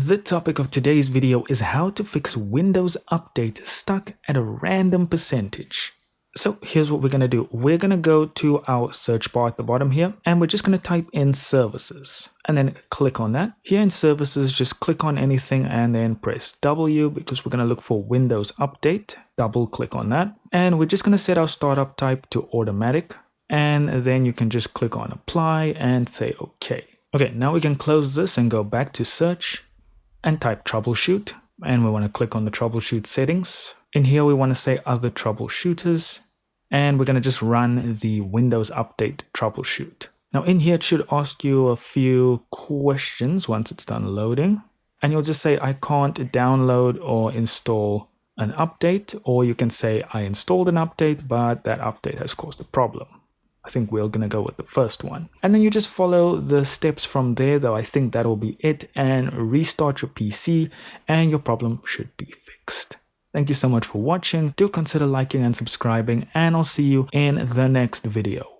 The topic of today's video is how to fix Windows Update stuck at a random percentage. So here's what we're going to do. We're going to go to our search bar at the bottom here, and we're just going to type in services and then click on that. Here in services, just click on anything and then press W because we're going to look for Windows Update. Double click on that. And we're just going to set our startup type to automatic. And then you can just click on apply and say OK. Okay, now we can close this and go back to search and type troubleshoot. And we want to click on the troubleshoot settings. In here, we want to say other troubleshooters. And we're going to just run the Windows Update troubleshoot. Now in here, it should ask you a few questions once it's done loading. And you'll just say, I can't download or install an update. Or you can say, I installed an update, but that update has caused a problem. I think we're going to go with the first one. And then you just follow the steps from there, though I think that'll be it, and restart your PC and your problem should be fixed. Thank you so much for watching. Do consider liking and subscribing, and I'll see you in the next video.